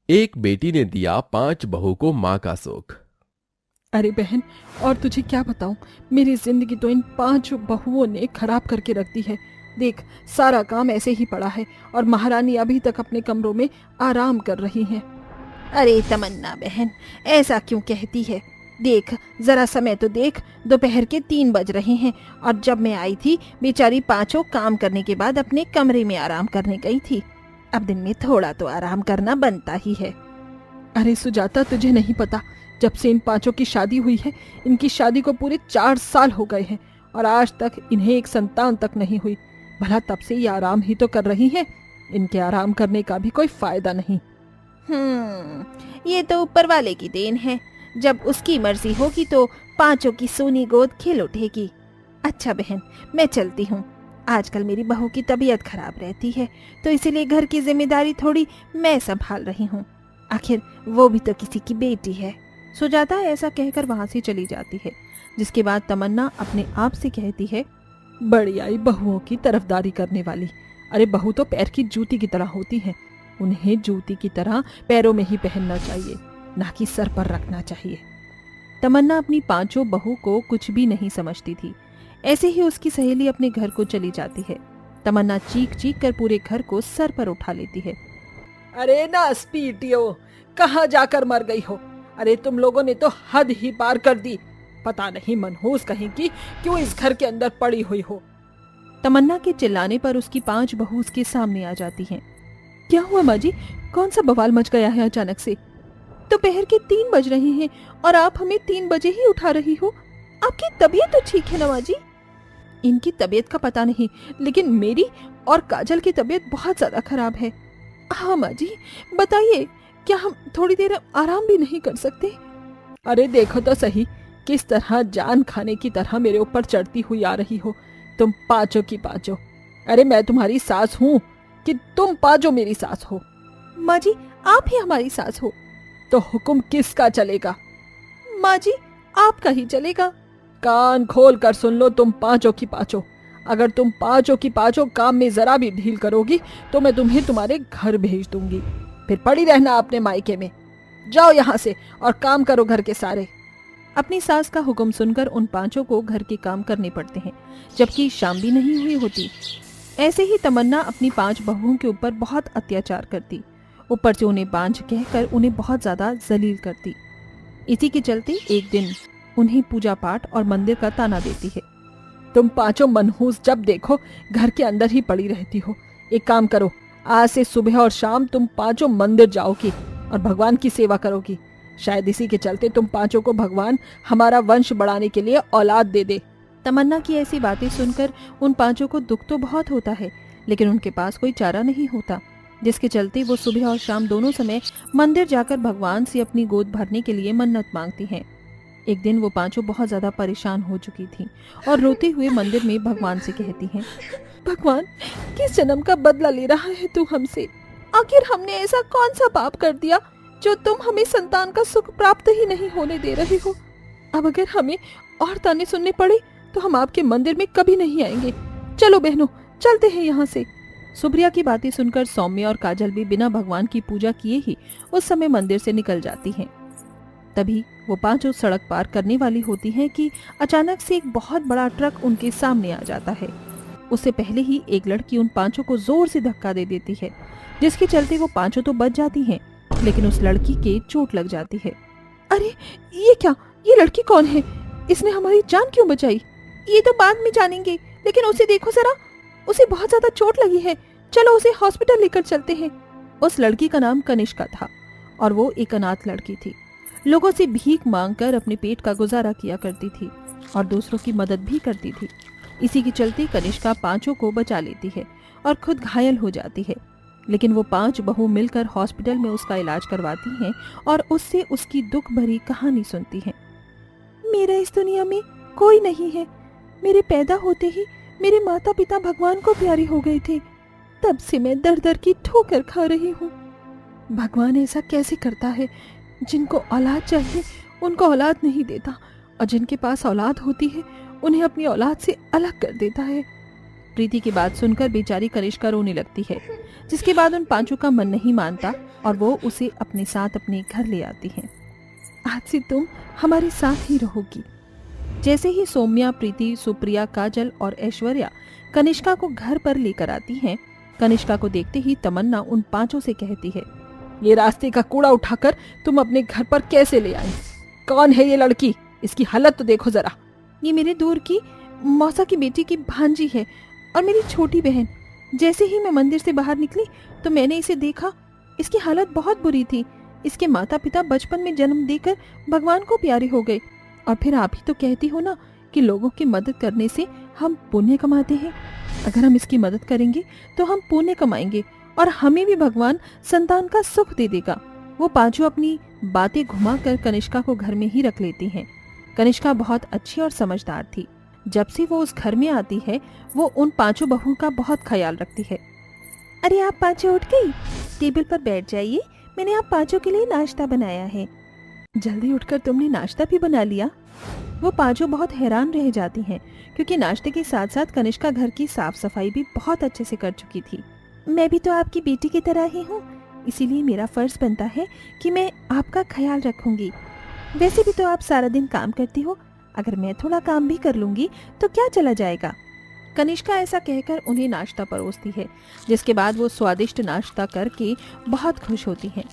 एक बेटी ने दिया 5 बहू को माँ का सुख। अरे बहन, और तुझे क्या बताऊं, मेरी जिंदगी तो इन 5 बहुओं ने खराब करके रख दी है। देख, सारा काम ऐसे ही पड़ा है और महारानी अभी तक अपने कमरों में आराम कर रही हैं। अरे तमन्ना बहन, ऐसा क्यों कहती है? देख, जरा समय तो देख, दोपहर के 3 बज रहे हैं और जब मैं आई थी बेचारी पांचों काम करने के बाद अपने कमरे में आराम करने गई थी। अब दिन में थोड़ा तो आराम करना बनता ही है। अरे सुजाता, तुझे नहीं पता, जब से इन 5 की शादी हुई है, इनकी शादी को पूरे 4 साल हो गए हैं और आज तक इन्हें एक संतान तक नहीं हुई। भला तब से ये आराम ही तो कर रही हैं। इनके आराम करने का भी कोई फायदा नहीं। ये तो ऊपर वाले की देन है। जब उसकी मर्जी होगी तो पांचों की सोनी गोद खिल उठेगी। अच्छा बहन, मैं चलती हूँ। आजकल मेरी बहू की तबीयत खराब रहती है, तो इसीलिए घर की जिम्मेदारी थोड़ी मैं संभाल रही हूँ। आखिर वो भी तो किसी की बेटी है। सुजाता ऐसा कहकर वहां से चली जाती है, जिसके बाद तमन्ना अपने आप से कहती है, बड़ी आई बहुओं की तरफदारी करने वाली। अरे बहू तो पैर की जूती की तरह होती है, उन्हें जूती की तरह पैरों में ही पहनना चाहिए, ना कि सर पर रखना चाहिए। तमन्ना अपनी 5 बहू को कुछ भी नहीं समझती थी। ऐसे ही उसकी सहेली अपने घर को चली जाती है। तमन्ना चीख चीख कर पूरे घर को सर पर उठा लेती है। अरे ना स्पीटियो, कहाँ जाकर मर गई हो? अरे तुम लोगों ने तो हद ही पार कर दी। पता नहीं मनहूस कहीं की क्यों इस घर के अंदर पड़ी हुई हो। तमन्ना के चिल्लाने पर उसकी 5 बहू उसके सामने आ जाती हैं। क्या हुआ माँ जी, कौन सा बवाल मच गया है अचानक से? दोपहर के 3 बज रहे हैं और आप हमें 3 बजे ही उठा रही हो। आपकी तबीयत तो ठीक है ना माँ जी? इनकी तबीयत का पता नहीं, लेकिन मेरी और काजल की तबीयत बहुत ज्यादा खराब है। हाँ माँ जी, बताइए, क्या हम थोड़ी देर आराम भी नहीं कर सकते? अरे देखो तो सही, किस तरह जान खाने की तरह मेरे ऊपर चढ़ती हुई आ रही हो तुम 5 की 5। अरे मैं तुम्हारी सास हूँ कि तुम 5 मेरी सास हो? माँ जी, आप ही हमारी सास हो। तो हुक्म किसका चलेगा? माँ जी, आपका ही चलेगा। कान खोल कर सुन लो तुम 5 की 5। अगर तुम 5 की 5 काम में जरा भी ढील करोगी तो मैं तुम्हें तुम्हारे घर भेज दूंगी। फिर पड़ी रहना अपने मायके में। जाओ यहाँ से और काम करो घर के सारे। अपनी सास का हुक्म सुनकर उन 5 को घर के काम करने पड़ते हैं, जबकि शाम भी नहीं हुई होती। ऐसे ही तमन्ना अपनी 5 बहुओं के ऊपर बहुत अत्याचार करती, ऊपर से उन्हें बांझ कहकर उन्हें बहुत ज्यादा जलील करती। इसी के चलते एक दिन उन्हें पूजा पाठ और मंदिर का ताना देती है। तुम 5 मनहूस जब देखो घर के अंदर ही पड़ी रहती हो। एक काम करो, आज से सुबह और शाम तुम 5 मंदिर जाओगी और भगवान की सेवा करोगी। शायद इसी के चलते तुम 5 को भगवान हमारा वंश बढ़ाने के लिए औलाद दे दे। तमन्ना की ऐसी बातें सुनकर उन 5 को दुख तो बहुत होता है, लेकिन उनके पास कोई चारा नहीं होता, जिसके चलते वो सुबह और शाम दोनों समय मंदिर जाकर भगवान से अपनी गोद भरने के लिए मन्नत मांगती हैं। एक दिन वो 5 बहुत ज्यादा परेशान हो चुकी थीं और रोते हुए मंदिर में भगवान से कहती हैं, भगवान, किस जन्म का बदला ले रहा है तू हमसे? आखिर हमने ऐसा कौन सा पाप कर दिया जो तुम हमें संतान का सुख प्राप्त ही नहीं होने दे रहे हो? अब अगर हमें और ताने सुनने पड़े तो हम आपके मंदिर में कभी नहीं आएंगे। चलो बहनों, चलते हैं यहाँ से। सुप्रिया की बातें सुनकर सौम्या और काजल भी बिना भगवान की पूजा किए ही उस समय मंदिर से निकल जाती हैं। तभी वो 5 सड़क पार करने वाली होती हैं कि अचानक से एक बहुत बड़ा ट्रक उनके सामने आ जाता है। उससे पहले ही एक लड़की उन 5 को जोर से धक्का दे देती है, जिसके चलते वो 5 तो बच जाती हैं, लेकिन उस लड़की के चोट लग जाती है। अरे ये क्या? ये लड़की कौन है? इसने हमारी जान क्यों बचाई? ये तो बाद में जानेंगे, लेकिन उसे देखो जरा, उसे बहुत ज्यादा चोट लगी है। चलो उसे हॉस्पिटल लेकर चलते हैं। उस लड़की का नाम कनिष्का था और वो एक अनाथ लड़की थी। लोगों से भीख मांगकर अपने पेट का गुजारा किया करती थी और दूसरों की मदद भी करती थी। इसी के चलते कनिष्का 5 को बचा लेती है और खुद घायल हो जाती है, लेकिन वो 5 बहू मिलकर हॉस्पिटल में उसका इलाज करवाती हैं और उससे उसकी दुख भरी कहानी सुनती हैं। मेरा इस दुनिया में कोई नहीं है। मेरे पैदा होते ही मेरे माता पिता भगवान को प्यारे हो गए थे, तब से मैं दर दर की ठोकर खा रही हूँ। भगवान ऐसा कैसे करता है? जिनको औलाद चाहिए उनको औलाद नहीं देता, और जिनके पास औलाद होती है उन्हें अपनी औलाद से अलग कर देता है। प्रीति की बात सुनकर बेचारी कनिष्का रोने लगती है, जिसके बाद उन पांचों का मन नहीं मानता और वो उसे अपने साथ अपने घर ले आती हैं। आज से तुम हमारे साथ ही रहोगी। जैसे ही सौम्या, प्रीति, सुप्रिया, काजल और ऐश्वर्या कनिष्का को घर पर लेकर आती हैं, कनिष्का को देखते ही तमन्ना उन पांचों से कहती है, ये रास्ते का कूड़ा उठाकर तुम अपने घर पर कैसे ले आई? कौन है ये लड़की? इसकी हालत तो देखो जरा। ये मेरे दूर की मौसा की बेटी की भांजी है और मेरी छोटी बहन। जैसे ही मैं मंदिर से बाहर निकली तो मैंने इसे देखा। इसकी हालत बहुत बुरी थी। इसके माता पिता बचपन में जन्म देकर भगवान को प्यारे हो गए। और फिर आप ही तो कहती हो ना कि लोगों की मदद करने से हम पुण्य कमाते हैं। अगर हम इसकी मदद करेंगे तो हम पुण्य कमाएंगे और हमें भी भगवान संतान का सुख दे देगा। वो पांचों अपनी बातें घुमाकर कनिष्का को घर में ही रख लेती हैं। कनिष्का बहुत अच्छी और समझदार थी। जब से वो उस घर में आती है वो उन पांचों बहुओं का बहुत ख्याल रखती है। अरे आप पांचों उठ गई? टेबल पर बैठ जाइए, मैंने आप पांचों के लिए नाश्ता बनाया है। जल्दी उठकर तुमने नाश्ता भी बना लिया? वो पांचों बहुत हैरान रह जाती हैं, क्योंकि नाश्ते के साथ साथ कनिष्का घर की साफ सफाई भी बहुत अच्छे से कर चुकी थी। मैं भी तो आपकी बेटी की तरह ही हूँ, इसीलिए मेरा फर्ज बनता है कि मैं आपका ख्याल रखूंगी। वैसे भी तो आप सारा दिन काम करती हो, अगर मैं थोड़ा काम भी कर लूंगी तो क्या चला जाएगा। कनिष्का ऐसा कहकर उन्हें नाश्ता परोसती है, जिसके बाद वो स्वादिष्ट नाश्ता करके बहुत खुश होती हैं।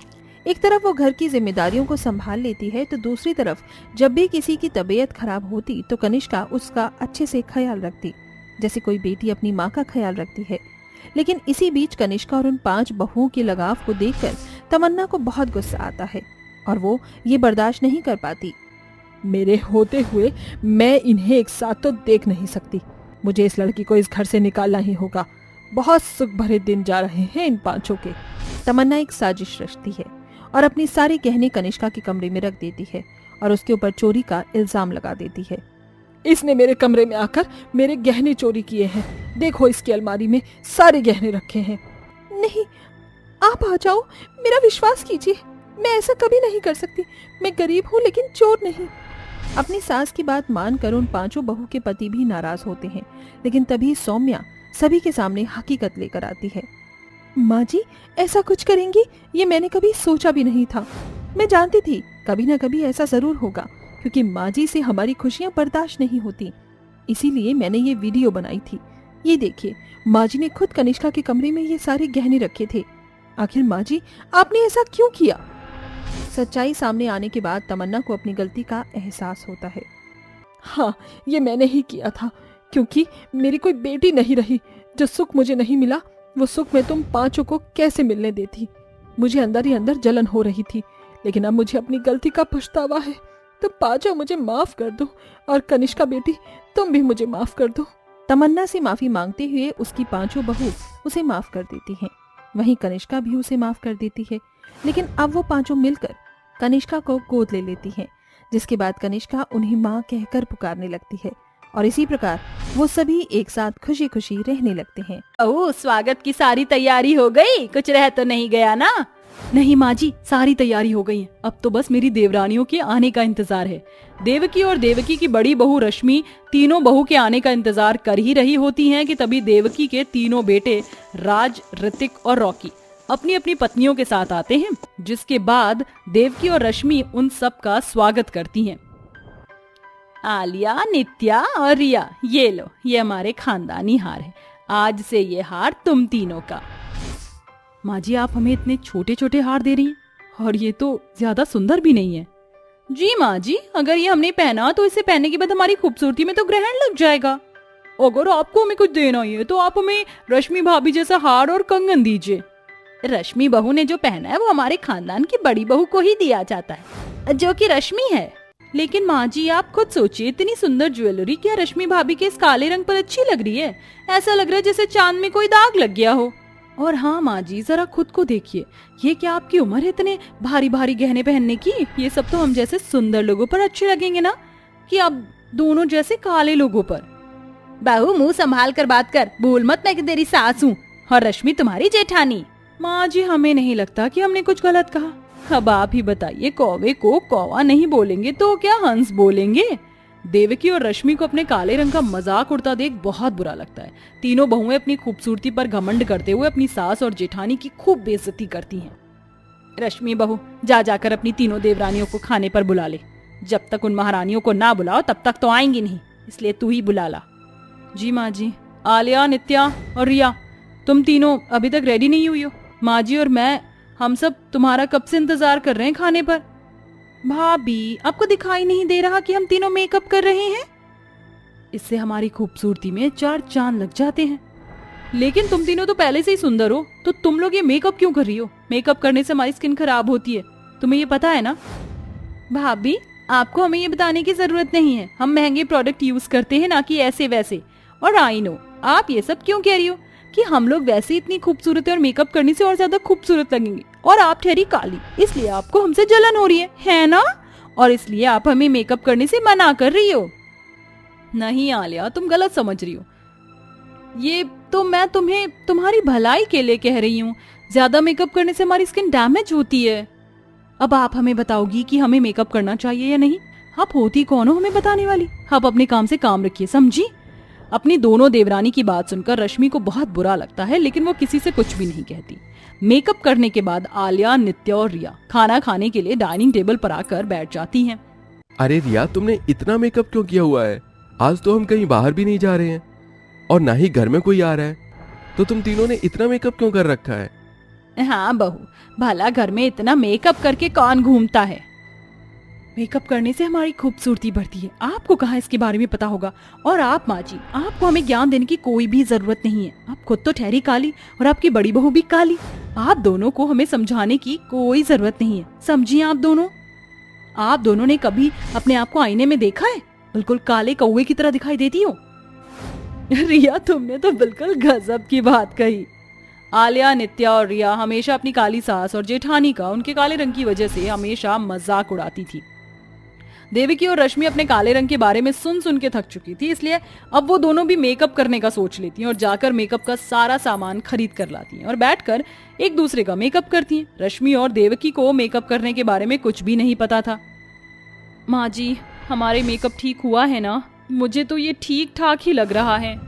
एक तरफ वो घर की जिम्मेदारियों को संभाल लेती है तो दूसरी तरफ जब भी किसी की तबीयत खराब होती तो कनिष्का उसका अच्छे से ख्याल रखती, जैसे कोई बेटी अपनी माँ का ख्याल रखती है। लेकिन इसी बीच कनिष्का और उन पांच बहुओं के लगाव को देखकर तमन्ना को बहुत गुस्सा आता है और वो ये बर्दाश्त नहीं कर पाती। मेरे होते हुए मैं इन्हें एक साथ तो देख नहीं सकती। मुझे इस लड़की को इस घर से निकालना ही होगा। बहुत सुख भरे दिन जा रहे हैं इन पांचों के। तमन्ना एक साजिश रचती है और अपनी सारे गहने कनिष्का के कमरे में रख देती है और उसके ऊपर चोरी का इल्जाम लगा देती है। इसने मेरे कमरे में आकर मेरे गहने चोरी किए हैं। देखो इसकी अलमारी में सारे गहने रखे हैं। नहीं, आप आ जाओ, मेरा विश्वास कीजिए, मैं ऐसा कभी नहीं कर सकती। मैं गरीब हूँ लेकिन चोर नहीं। अपनी सास की बात मानकर उन पांचों बहू के पति भी नाराज होते हैं, लेकिन तभी सौम्या सभी के सामने हकीकत लेकर आती है। माँ जी, ऐसा कुछ करेंगी ये मैंने कभी सोचा भी नहीं था। मैं जानती थी कभी ना कभी ऐसा जरूर होगा, क्योंकि माँ जी से हमारी खुशियाँ बर्दाश्त नहीं होती। इसीलिए मैंने ये वीडियो बनाई थी। ये देखिए, माँ जी ने खुद कनिष्का के कमरे में ये सारे गहने रखे थे। आखिर माँ जी आपने ऐसा क्यों किया? सच्चाई सामने आने के बाद तमन्ना को अपनी गलती का एहसास होता है। हाँ, ये मैंने ही किया था, क्योंकि मेरी कोई बेटी नहीं रही। जो सुख मुझे नहीं मिला वो सुख मैं तुम पांचों को कैसे मिलने देती। मुझे अंदर ही अंदर जलन हो रही थी, लेकिन अब मुझे अपनी गलती का पछतावा है। तुम पांचों मुझे माफ कर दो और कनिष्का बेटी तुम भी मुझे माफ कर दो। तमन्ना से माफी मांगते हुए उसकी पांचों बहू उसे माफ कर देती हैं। वहीं कनिष्का भी उसे माफ कर देती है, लेकिन अब वो पांचों मिलकर कनिष्का को गोद ले लेती हैं, जिसके बाद कनिष्का उन्हें माँ कहकर पुकारने लगती है और इसी प्रकार वो सभी एक साथ खुशी खुशी रहने लगते हैं। ओह, स्वागत की सारी तैयारी हो गई? कुछ रह तो नहीं गया ना? नहीं माँ जी, सारी तैयारी हो गई है। अब तो बस मेरी देवरानियों के आने का इंतजार है। देवकी और देवकी की बड़ी बहू रश्मि तीनों बहू के आने का इंतजार कर ही रही होती हैं कि तभी देवकी के तीनों बेटे राज, ऋतिक और रॉकी अपनी अपनी पत्नियों के साथ आते हैं, जिसके बाद देवकी और रश्मि उन सब का स्वागत करती हैं। आलिया, नित्या और रिया, ये लो, ये हमारे खानदानी हार है। आज से ये हार तुम तीनों का। माँ जी, आप हमें इतने छोटे छोटे हार दे रही हैं और ये तो ज्यादा सुंदर भी नहीं है। जी माँ जी, अगर ये हमने पहना तो इसे पहनने के बाद हमारी खूबसूरती में तो ग्रहण लग जाएगा। अगर आपको हमें कुछ देना ही है तो आप हमें रश्मि भाभी जैसा हार और कंगन दीजिए। रश्मि बहू ने जो पहना है वो हमारे खानदान की बड़ी बहू को ही दिया जाता है, जो कि रश्मि है। लेकिन माँ जी, आप खुद सोचिए, इतनी सुंदर ज्वेलरी क्या रश्मि भाभी के इस काले रंग पर अच्छी लग रही है? ऐसा लग रहा है जैसे चांद में कोई दाग लग गया हो। और हाँ माँ जी, जरा खुद को देखिए, ये क्या आपकी उम्र है इतने भारी भारी गहने पहनने की? ये सब तो हम जैसे सुंदर लोगों पर अच्छे लगेंगे ना, कि अब दोनों जैसे काले लोगों पर। बहू, मुंह संभाल कर बात कर, भूल मत मैं तेरी सास हूँ और रश्मि तुम्हारी जेठानी। माँ जी, हमें नहीं लगता कि हमने कुछ गलत कहा। अब आप ही बताइए, कौवे को कौवा नहीं बोलेंगे तो क्या हंस बोलेंगे? देवकी और रश्मि को अपने काले रंग का मजाक उड़ता देख बहुत बुरा लगता है। तीनों बहुएं अपनी खूबसूरती पर घमंड करते हुए अपनी सास और जेठानी की खूब बेइज्जती करती हैं। रश्मि बहू, जा जाकर अपनी तीनों देवरानियों को खाने पर बुला ले। जब तक उन महारानियों को ना बुलाओ तब तक तो आएंगी नहीं, इसलिए तू ही बुला ला। जी माँ जी। आलिया, नित्या और रिया, तुम तीनों अभी तक रेडी नहीं हुई हो? माँ जी और मैं, हम सब तुम्हारा कब से इंतजार कर रहे हैं खाने पर। भाभी, आपको दिखाई नहीं दे रहा कि हम तीनों मेकअप कर रहे हैं? इससे हमारी खूबसूरती में 4 चांद लग जाते हैं। लेकिन तुम तीनों तो पहले से ही सुंदर हो, तो तुम लोग ये मेकअप क्यों कर रही हो? मेकअप करने से हमारी स्किन खराब होती है, तुम्हें ये पता है ना? भाभी, आपको हमें ये बताने की जरूरत नहीं है, हम महंगे प्रोडक्ट यूज करते हैं, ना कि ऐसे वैसे। और आई नो आप ये सब क्यों कह रही हो कि हम लोग वैसे इतनी खूबसूरत है और मेकअप करने से और ज्यादा खूबसूरत लगेंगे, और आप ठहरी काली, इसलिए आपको हमसे जलन हो रही है ना? और इसलिए आप हमें मेकअप करने से मना कर रही हो। नहीं आलिया, तुम गलत समझ रही हो। ये तो मैं तुम्हें तुम्हारी भलाई के लिए कह रही हूँ। ज्यादा मेकअप करने से हमारी स्किन डैमेज होती है। अब आप हमें बताओगी कि हमें मेकअप करना चाहिए या नहीं? आप होती कौन हो हमें बताने वाली? आप अपने काम से काम रखिए, समझी? अपनी दोनों देवरानी की बात सुनकर रश्मि को बहुत बुरा लगता है, लेकिन वो किसी से कुछ भी नहीं कहती। मेकअप करने के बाद आलिया, नित्या और रिया खाना खाने के लिए डाइनिंग टेबल पर आकर बैठ जाती हैं। अरे रिया, तुमने इतना मेकअप क्यों किया हुआ है? आज तो हम कहीं बाहर भी नहीं जा रहे हैं और ना ही घर में कोई आ रहा है, तो तुम तीनों ने इतना मेकअप क्यों कर रखा है? हाँ बहू, भला घर में इतना मेकअप करके कौन घूमता है? मेकअप करने से हमारी खूबसूरती बढ़ती है, आपको कहाँ इसके बारे में पता होगा? और आप माँ जी, आपको हमें ज्ञान देने की कोई भी जरूरत नहीं है। आप खुद तो ठहरी काली और आपकी बड़ी बहू भी काली। आप दोनों को हमें समझाने की कोई जरूरत नहीं है, समझिए? आप दोनों ने कभी अपने आप को आईने में देखा है? बिल्कुल काले कौवे की तरह दिखाई देती हो। रिया, तुमने तो बिल्कुल गजब की बात कही। आलिया, नित्या और रिया हमेशा अपनी काली सास और जेठानी का उनके काले रंग की वजह से हमेशा मजाक उड़ाती थी। देवकी और रश्मि अपने काले रंग के बारे में सुन सुन के थक चुकी थी, इसलिए अब वो दोनों भी मेकअप करने का सोच लेती हैं और जाकर मेकअप का सारा सामान खरीद कर लाती हैं और बैठकर एक दूसरे का मेकअप करती हैं। रश्मि और देवकी को मेकअप करने के बारे में कुछ भी नहीं पता था। माँ जी, हमारे मेकअप ठीक हुआ है ना? मुझे तो ये ठीक ठाक ही लग रहा है।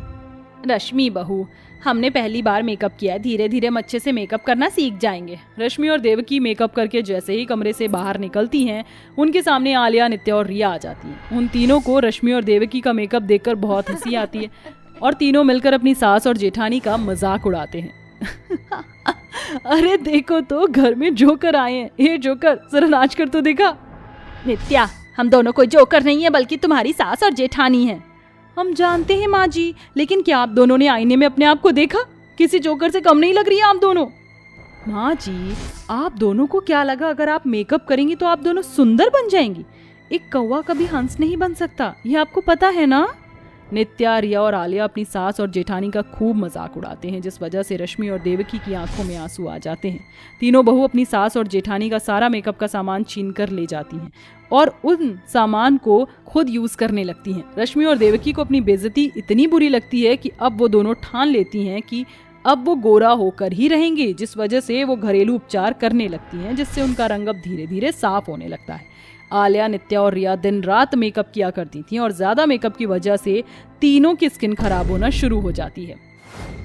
रश्मि बहू, हमने पहली बार मेकअप किया है, धीरे धीरे हम अच्छे से मेकअप करना सीख जाएंगे। रश्मि और देवकी मेकअप करके जैसे ही कमरे से बाहर निकलती हैं, उनके सामने आलिया, नित्या और रिया आ जाती हैं। उन तीनों को रश्मि और देवकी का मेकअप देखकर बहुत हंसी आती है और तीनों मिलकर अपनी सास और जेठानी का मजाक उड़ाते हैं। अरे देखो तो, घर में जोकर आए हैं। ये जोकर, जरा नाच कर तो देखा। नित्या, हम दोनों कोई जोकर नहीं है, बल्कि तुम्हारी सास और जेठानी है। हम जानते हैं माँ जी, लेकिन क्या आप दोनों ने आईने में अपने आप को देखा? किसी जोकर से कम नहीं लग रही है आप दोनों। माँ जी, आप दोनों को क्या लगा अगर आप मेकअप करेंगी तो आप दोनों सुंदर बन जाएंगी? एक कौवा कभी हंस नहीं बन सकता, ये आपको पता है ना? नित्या, रिया और आलिया अपनी सास और जेठानी का खूब मजाक उड़ाते हैं, जिस वजह से रश्मि और देवकी की आंखों में आंसू आ जाते हैं। तीनों बहू अपनी सास और जेठानी का सारा मेकअप का सामान छीन कर ले जाती हैं और उन सामान को खुद यूज करने लगती हैं। रश्मि और देवकी को अपनी बेइज्जती इतनी बुरी लगती है कि अब वो दोनों ठान लेती हैं कि अब वो गोरा होकर ही रहेंगे, जिस वजह से वो घरेलू उपचार करने लगती हैं, जिससे उनका रंग अब धीरे धीरे साफ होने लगता है। आलिया, नित्या और रिया दिन रात मेकअप किया करती थीं और ज्यादा मेकअप की वजह से तीनों की स्किन खराब होना शुरू हो जाती है।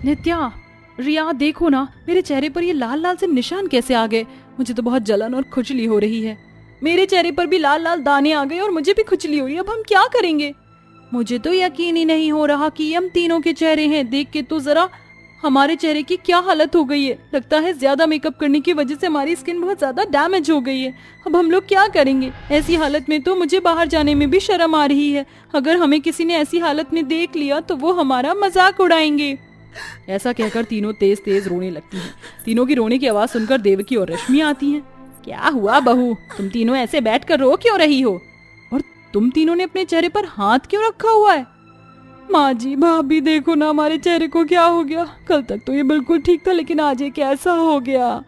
नित्या, रिया, देखो ना, मेरे चेहरे पर ये लाल लाल से निशान कैसे आ गए? मुझे तो बहुत जलन और खुजली हो रही है। मेरे चेहरे पर भी लाल लाल दाने आ गए और मुझे भी खुजली हो रही है। अब हम क्या करेंगे? मुझे तो यकीन ही नहीं हो रहा कि हम तीनों के चेहरे हैं। देख के तो जरा हमारे चेहरे की क्या हालत हो गई है। लगता है ज्यादा मेकअप करने की वजह से हमारी स्किन बहुत ज्यादा डैमेज हो गई है। अब हम लोग क्या करेंगे? ऐसी हालत में तो मुझे बाहर जाने में भी शर्म आ रही है। अगर हमें किसी ने ऐसी हालत में देख लिया तो वो हमारा मजाक उड़ाएंगे। ऐसा कहकर तीनों तेज तेज रोने लगती हैं। तीनों की रोने की आवाज सुनकर देवकी और रश्मि आती हैं। क्या हुआ बहू, तुम तीनों ऐसे बैठ कर रो क्यों रही हो? और तुम तीनों ने अपने चेहरे पर हाथ क्यों रखा हुआ है? माँ जी, भाभी, देखो ना हमारे चेहरे को क्या हो गया। कल तक तो ये बिल्कुल ठीक था, लेकिन आज ये कैसा हो गया?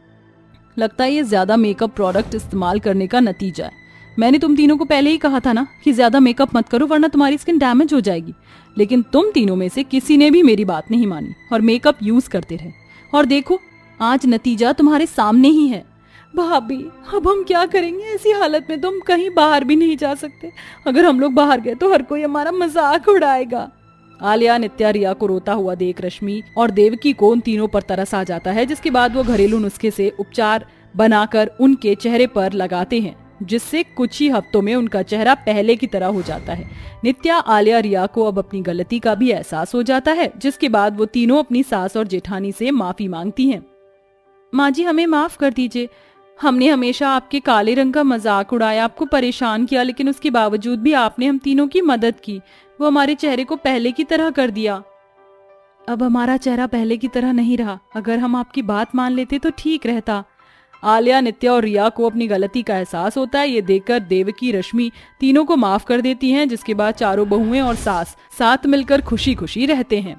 लगता है ये ज्यादा मेकअप प्रोडक्ट इस्तेमाल करने का नतीजा है। मैंने तुम तीनों को पहले ही कहा था ना कि ज्यादा मेकअप मत करो, वरना तुम्हारी स्किन डैमेज हो जाएगी। लेकिन तुम तीनों में से किसी ने भी मेरी बात नहीं मानी और मेकअप यूज करते रहे। और देखो, आज नतीजा तुम्हारे सामने ही है। भाभी अब हम क्या करेंगे? ऐसी हालत में तो हम कहीं बाहर भी नहीं जा सकते। अगर हम लोग बाहर गए तो हर कोई हमारा मजाक उड़ाएगा। आलिया नित्या रिया को रोता हुआ देख रश्मि और देवकी को उन तीनों पर तरस आ जाता है, जिसके बाद वो घरेलू नुस्खे से उपचार बनाकर उनके चेहरे पर लगाते हैं, जिससे कुछ ही हफ्तों में उनका चेहरा पहले की तरह हो जाता है। नित्या, आलिया, रिया को अब अपनी गलती का भी एहसास हो जाता है, जिसके बाद वो तीनों अपनी सास और जेठानी से माफी मांगती हैं। माँ जी, हमें माफ कर दीजिए। हमने हमेशा आपके काले रंग का मजाक उड़ाया, आपको परेशान किया, लेकिन उसके बावजूद भी आपने हम तीनों की मदद की। वो हमारे चेहरे को पहले की तरह कर दिया। अब हमारा चेहरा पहले की तरह नहीं रहा। अगर हम आपकी बात मान लेते तो ठीक रहता। आलिया, नित्या और रिया को अपनी गलती का एहसास होता है। ये देखकर देवकी, रश्मि तीनों को माफ कर देती हैं, जिसके बाद चारों बहुएं और सास साथ मिलकर खुशी खुशी रहते हैं।